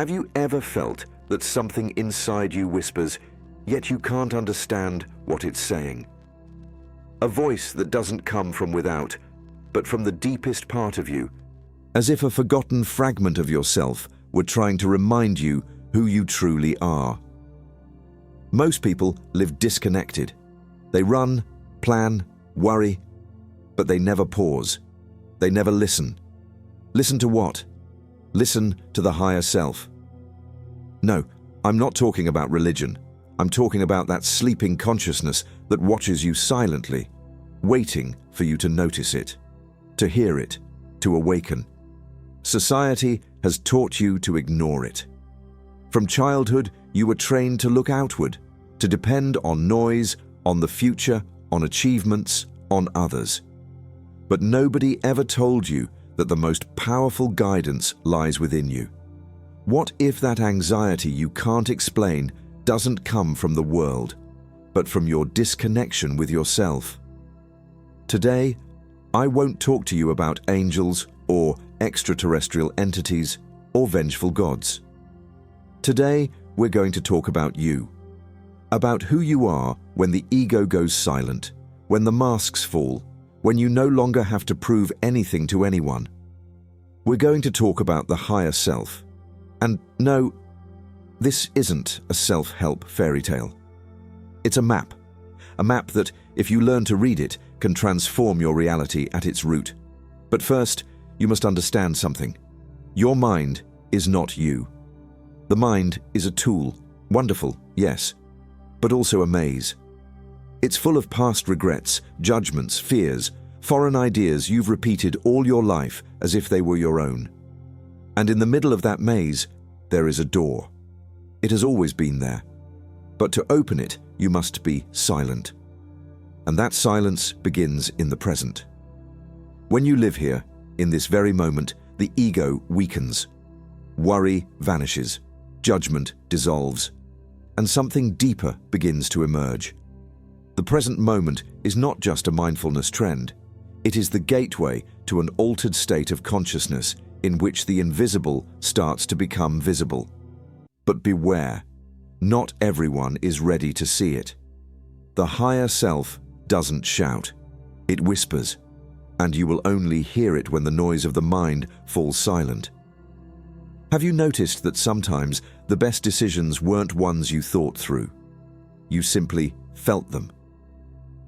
Have you ever felt that something inside you whispers, yet you can't understand what it's saying? A voice that doesn't come from without, but from the deepest part of you, as if a forgotten fragment of yourself were trying to remind you who you truly are. Most people live disconnected. They run, plan, worry, but they never pause. They never listen. Listen to what? Listen to the higher self. No, I'm not talking about religion. I'm talking about that sleeping consciousness that watches you silently, waiting for you to notice it, to hear it, to awaken. Society has taught you to ignore it. From childhood, you were trained to look outward, to depend on noise, on the future, on achievements, on others. But nobody ever told you that the most powerful guidance lies within you. What if that anxiety you can't explain doesn't come from the world, but from your disconnection with yourself? Today, I won't talk to you about angels or extraterrestrial entities or vengeful gods. Today, we're going to talk about you, about who you are when the ego goes silent, when the masks fall, when you no longer have to prove anything to anyone. We're going to talk about the higher self. And no, this isn't a self-help fairy tale. It's a map that, if you learn to read it, can transform your reality at its root. But first, you must understand something. Your mind is not you. The mind is a tool, wonderful, yes, but also a maze. It's full of past regrets, judgments, fears, foreign ideas you've repeated all your life as if they were your own. And in the middle of that maze, there is a door. It has always been there. But to open it, you must be silent. And that silence begins in the present. When you live here, in this very moment, the ego weakens. Worry vanishes. Judgment dissolves. And something deeper begins to emerge. The present moment is not just a mindfulness trend. It is the gateway to an altered state of consciousness in which the invisible starts to become visible. But beware, not everyone is ready to see it. The higher self doesn't shout, it whispers, and you will only hear it when the noise of the mind falls silent. Have you noticed that sometimes the best decisions weren't ones you thought through? You simply felt them.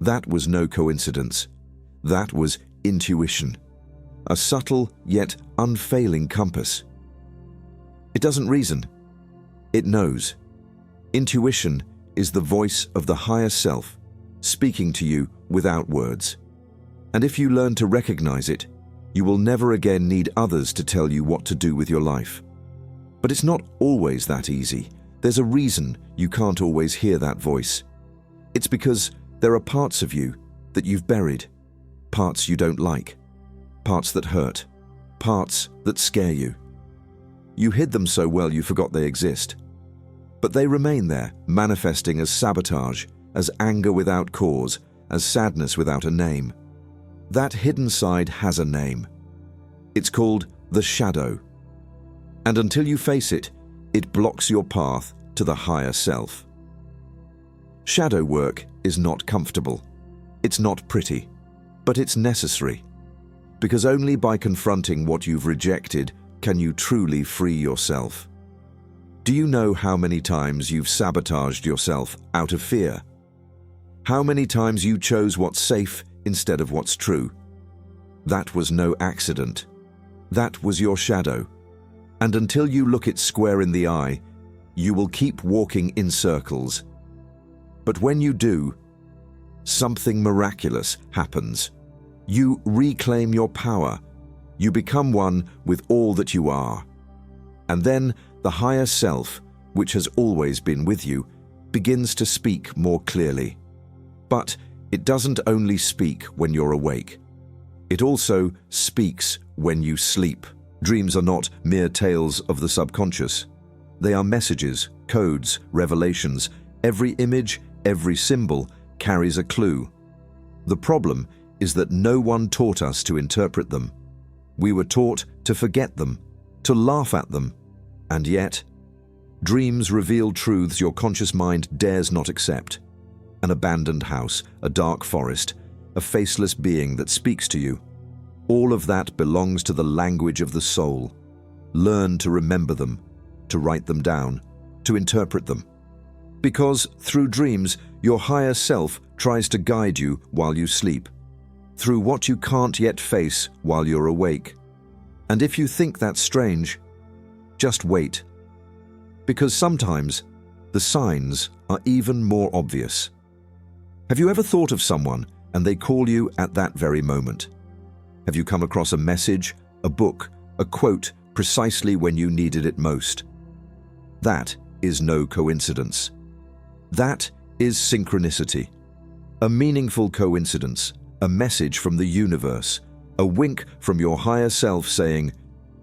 That was no coincidence. That was intuition. A subtle yet unfailing compass. It doesn't reason. It knows. Intuition is the voice of the higher self, speaking to you without words. And if you learn to recognize it, you will never again need others to tell you what to do with your life. But it's not always that easy. There's a reason you can't always hear that voice. It's because there are parts of you that you've buried, parts you don't like, parts that hurt, parts that scare you. You hid them so well you forgot they exist. But they remain there, manifesting as sabotage, as anger without cause, as sadness without a name. That hidden side has a name. It's called the shadow. And until you face it, it blocks your path to the higher self. Shadow work is not comfortable. It's not pretty, but it's necessary. Because only by confronting what you've rejected can you truly free yourself. Do you know how many times you've sabotaged yourself out of fear? How many times you chose what's safe instead of what's true? That was no accident. That was your shadow. And until you look it square in the eye, you will keep walking in circles. But when you do, something miraculous happens. You reclaim your power. You become one with all that you are. And then the higher self, which has always been with you, begins to speak more clearly. But it doesn't only speak when you're awake. It also speaks when you sleep. Dreams are not mere tales of the subconscious. They are messages, codes, revelations. Every image, every symbol carries a clue. The problem is that no one taught us to interpret them. We were taught to forget them, to laugh at them, And yet, dreams reveal truths your conscious mind dares not accept. An abandoned house, a dark forest, a faceless being that speaks to you. All of that belongs to the language of the soul. Learn to remember them, to write them down, to interpret them. Because through dreams, your higher self tries to guide you while you sleep, through what you can't yet face while you're awake. And if you think that's strange, just wait. Because sometimes the signs are even more obvious. Have you ever thought of someone and they call you at that very moment? Have you come across a message, a book, a quote precisely when you needed it most? That is no coincidence. That is synchronicity. A meaningful coincidence, a message from the universe, a wink from your higher self saying,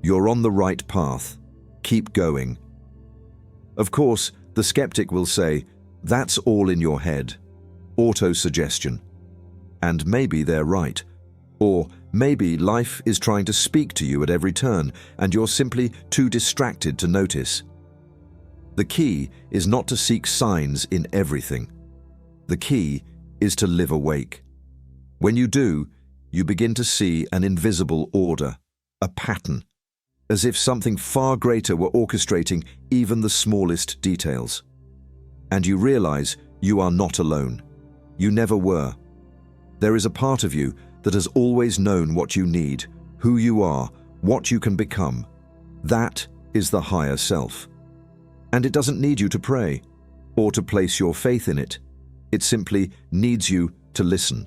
"You're on the right path. Keep going." Of course, the skeptic will say, "That's all in your head. Auto-suggestion." And maybe they're right. Or maybe life is trying to speak to you at every turn and you're simply too distracted to notice. The key is not to seek signs in everything. The key is to live awake. When you do, you begin to see an invisible order, a pattern, as if something far greater were orchestrating even the smallest details. And you realize you are not alone. You never were. There is a part of you that has always known what you need, who you are, what you can become. That is the higher self. And it doesn't need you to pray or to place your faith in it. It simply needs you to listen.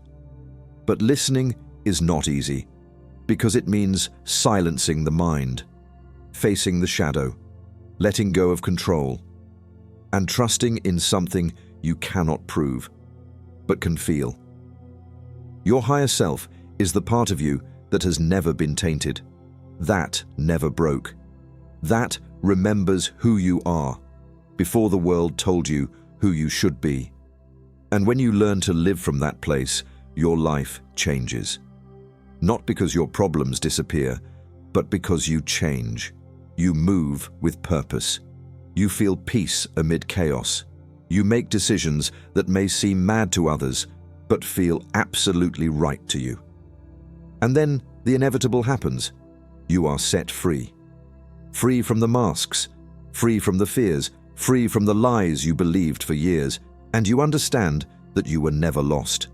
But listening is not easy because it means silencing the mind, facing the shadow, letting go of control, and trusting in something you cannot prove, but can feel. Your higher self is the part of you that has never been tainted. That never broke. That remembers who you are before the world told you who you should be. And when you learn to live from that place, your life changes. Not because your problems disappear, but because you change. You move with purpose. You feel peace amid chaos. You make decisions that may seem mad to others, but feel absolutely right to you. And then the inevitable happens. You are set free. Free from the masks, free from the fears, free from the lies you believed for years, and you understand that you were never lost.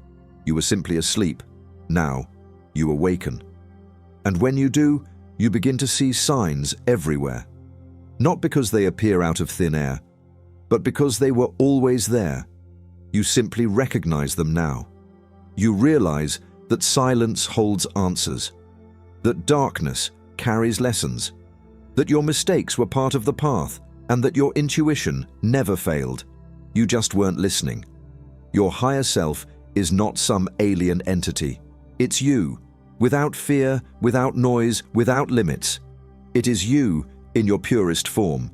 You were simply asleep. Now, you awaken. And when you do, you begin to see signs everywhere. Not because they appear out of thin air, but because they were always there. You simply recognize them now. You realize that silence holds answers, that darkness carries lessons, that your mistakes were part of the path, and that your intuition never failed. You just weren't listening. Your higher self is not some alien entity. It's you, without fear, without noise, without limits. It is you in your purest form.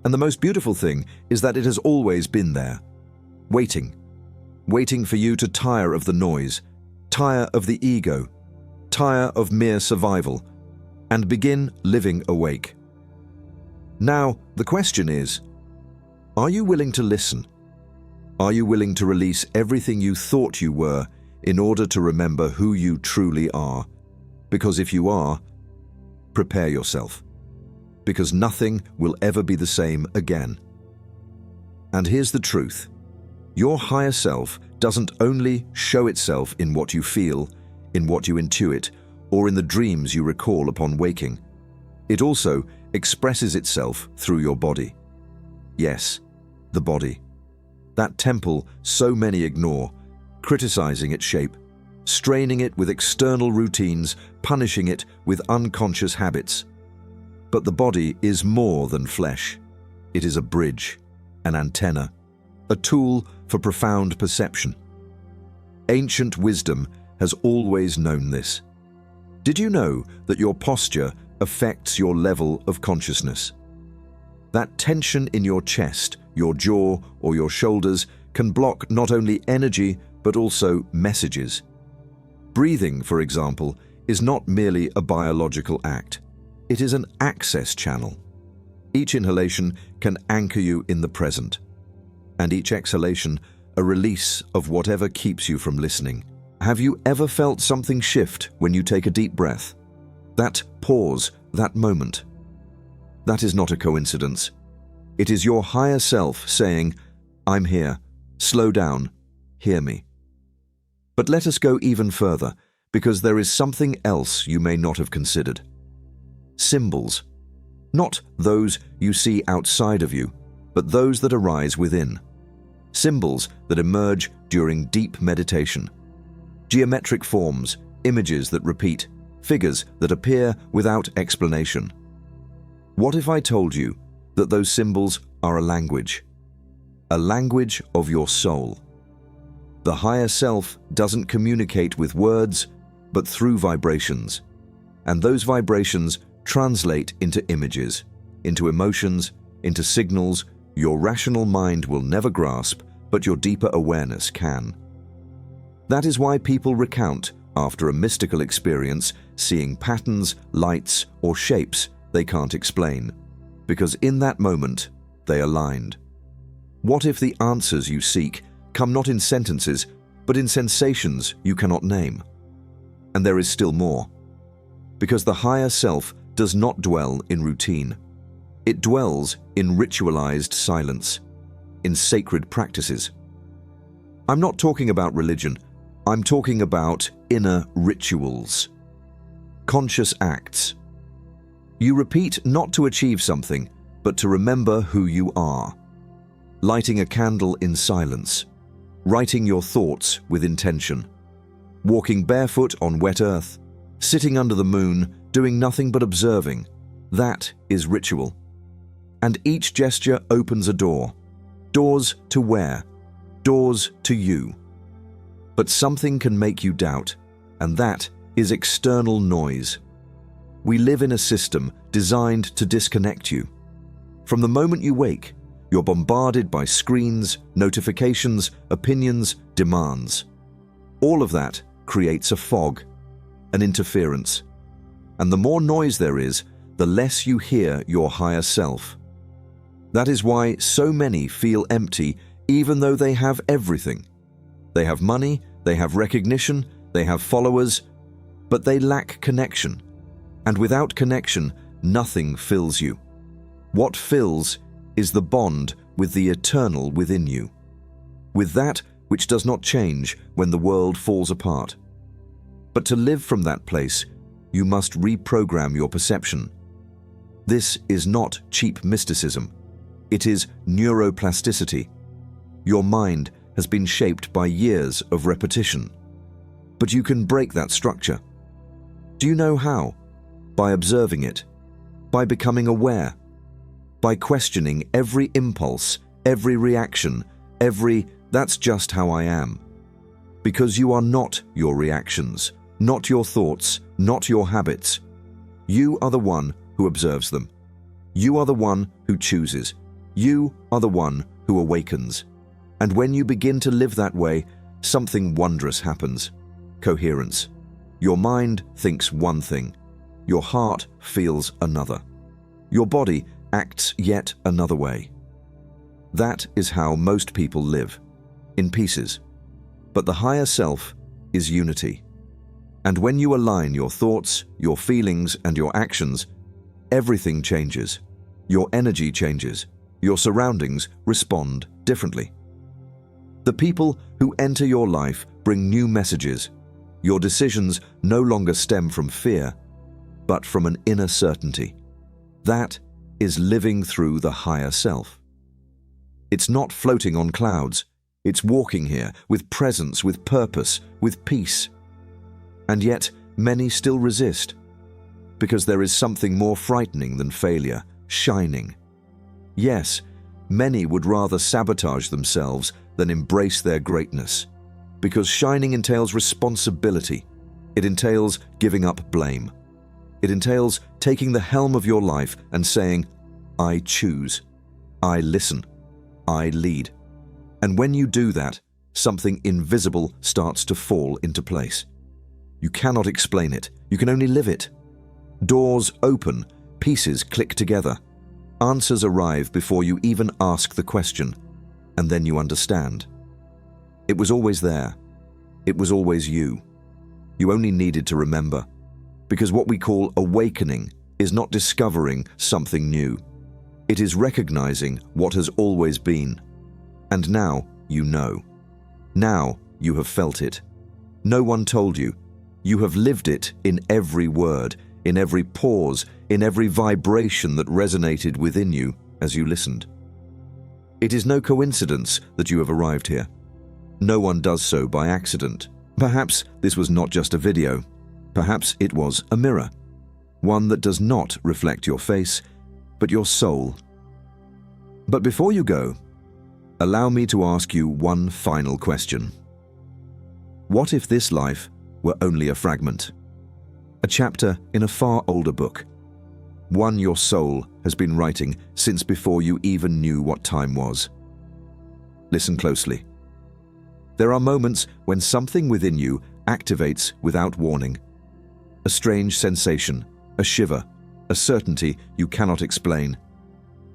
And the most beautiful thing is that it has always been there, waiting for you to tire of the noise, tire of the ego, tire of mere survival, and begin living awake. Now, the question is, are you willing to listen? Are you willing to release everything you thought you were in order to remember who you truly are? Because if you are, prepare yourself. Because nothing will ever be the same again. And here's the truth. Your higher self doesn't only show itself in what you feel, in what you intuit, or in the dreams you recall upon waking. It also expresses itself through your body. Yes, the body. That temple so many ignore, criticizing its shape, straining it with external routines, punishing it with unconscious habits. But the body is more than flesh. It is a bridge, an antenna, a tool for profound perception. Ancient wisdom has always known this. Did you know that your posture affects your level of consciousness? That tension in your chest, your jaw, or your shoulders can block not only energy but also messages. Breathing, for example, is not merely a biological act. It is an access channel. Each inhalation can anchor you in the present, and each exhalation a release of whatever keeps you from listening. Have you ever felt something shift when you take a deep breath? That pause, that moment. That is not a coincidence. It is your higher self saying, "I'm here. Slow down. Hear me." But let us go even further, because there is something else you may not have considered. Symbols. Not those you see outside of you, but those that arise within. Symbols that emerge during deep meditation. Geometric forms, images that repeat, figures that appear without explanation. What if I told you that those symbols are a language? A language of your soul. The higher self doesn't communicate with words, but through vibrations. And those vibrations translate into images, into emotions, into signals your rational mind will never grasp, but your deeper awareness can. That is why people recount, after a mystical experience, seeing patterns, lights, or shapes they can't explain, because in that moment, they aligned. What if the answers you seek come not in sentences, but in sensations you cannot name? And there is still more. Because the higher self does not dwell in routine. It dwells in ritualized silence, in sacred practices. I'm not talking about religion. I'm talking about inner rituals. Conscious acts. You repeat not to achieve something, but to remember who you are. Lighting a candle in silence. Writing your thoughts with intention. Walking barefoot on wet earth. Sitting under the moon, doing nothing but observing. That is ritual. And each gesture opens a door. Doors to where? Doors to you. But something can make you doubt, and that is external noise. We live in a system designed to disconnect you. From the moment you wake, you're bombarded by screens, notifications, opinions, demands. All of that creates a fog, an interference. And the more noise there is, the less you hear your higher self. That is why so many feel empty even though they have everything. They have money, they have recognition, they have followers, but they lack connection. And without connection, nothing fills you. What fills is the bond with the eternal within you, with that which does not change when the world falls apart. But to live from that place, you must reprogram your perception. This is not cheap mysticism. It is neuroplasticity. Your mind has been shaped by years of repetition. But you can break that structure. Do you know how? By observing it, by becoming aware, by questioning every impulse, every reaction, every "that's just how I am." Because you are not your reactions, not your thoughts, not your habits. You are the one who observes them. You are the one who chooses. You are the one who awakens. And when you begin to live that way, something wondrous happens. Coherence. Your mind thinks one thing. Your heart feels another. Your body acts yet another way. That is how most people live, in pieces. But the higher self is unity. And when you align your thoughts, your feelings, and your actions, everything changes. Your energy changes. Your surroundings respond differently. The people who enter your life bring new messages. Your decisions no longer stem from fear, but from an inner certainty. That is living through the higher self. It's not floating on clouds. It's walking here with presence, with purpose, with peace. And yet, many still resist, because there is something more frightening than failure, shining. Yes, many would rather sabotage themselves than embrace their greatness, because shining entails responsibility. It entails giving up blame. It entails taking the helm of your life and saying, "I choose, I listen, I lead." And when you do that, something invisible starts to fall into place. You cannot explain it. You can only live it. Doors open, pieces click together. Answers arrive before you even ask the question, and then you understand. It was always there. It was always you. You only needed to remember, because what we call awakening is not discovering something new. It is recognizing what has always been. And now you know. Now you have felt it. No one told you. You have lived it in every word, in every pause, in every vibration that resonated within you as you listened. It is no coincidence that you have arrived here. No one does so by accident. Perhaps this was not just a video. Perhaps it was a mirror. One that does not reflect your face, but your soul. But before you go, allow me to ask you one final question. What if this life were only a fragment? A chapter in a far older book. One your soul has been writing since before you even knew what time was. Listen closely. There are moments when something within you activates without warning. A strange sensation, a shiver, a certainty you cannot explain.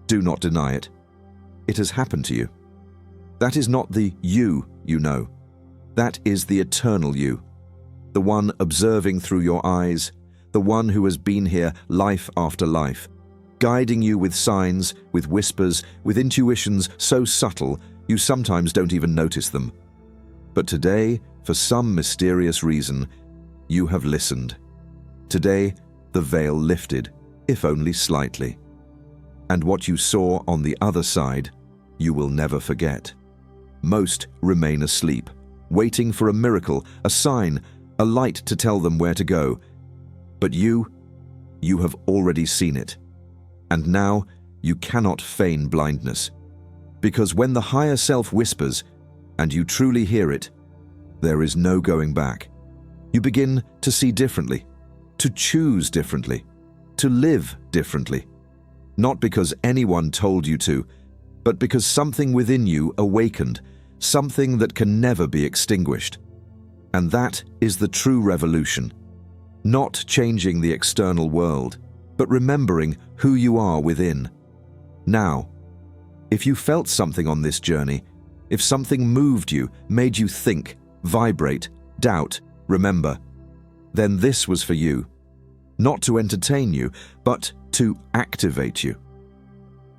Do not deny it. It has happened to you. That is not the you know. That is the eternal you. The one observing through your eyes, the one who has been here life after life, guiding you with signs, with whispers, with intuitions so subtle you sometimes don't even notice them. But today, for some mysterious reason, you have listened. Today, the veil lifted, if only slightly. And what you saw on the other side, you will never forget. Most remain asleep, waiting for a miracle, a sign, a light to tell them where to go. But you have already seen it. And now you cannot feign blindness. Because when the higher self whispers, and you truly hear it, there is no going back. You begin to see differently, to choose differently, to live differently. Not because anyone told you to, but because something within you awakened, something that can never be extinguished. And that is the true revolution. Not changing the external world, but remembering who you are within. Now, if you felt something on this journey, if something moved you, made you think, vibrate, doubt, remember, then this was for you. Not to entertain you, but to activate you.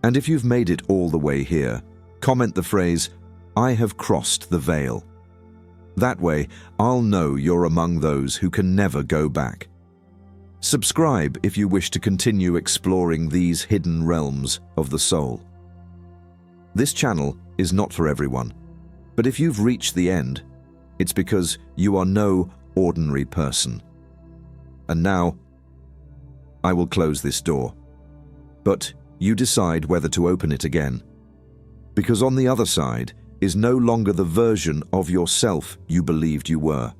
And if you've made it all the way here, comment the phrase, "I have crossed the veil." That way, I'll know you're among those who can never go back. Subscribe if you wish to continue exploring these hidden realms of the soul. This channel is not for everyone, but if you've reached the end, it's because you are no ordinary person. And now, I will close this door, but you decide whether to open it again, because on the other side is no longer the version of yourself you believed you were.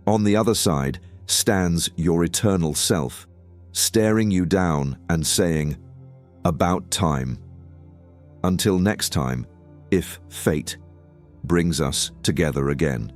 On the other side stands your eternal self, staring you down and saying, "About time." Until next time, if fate brings us together again.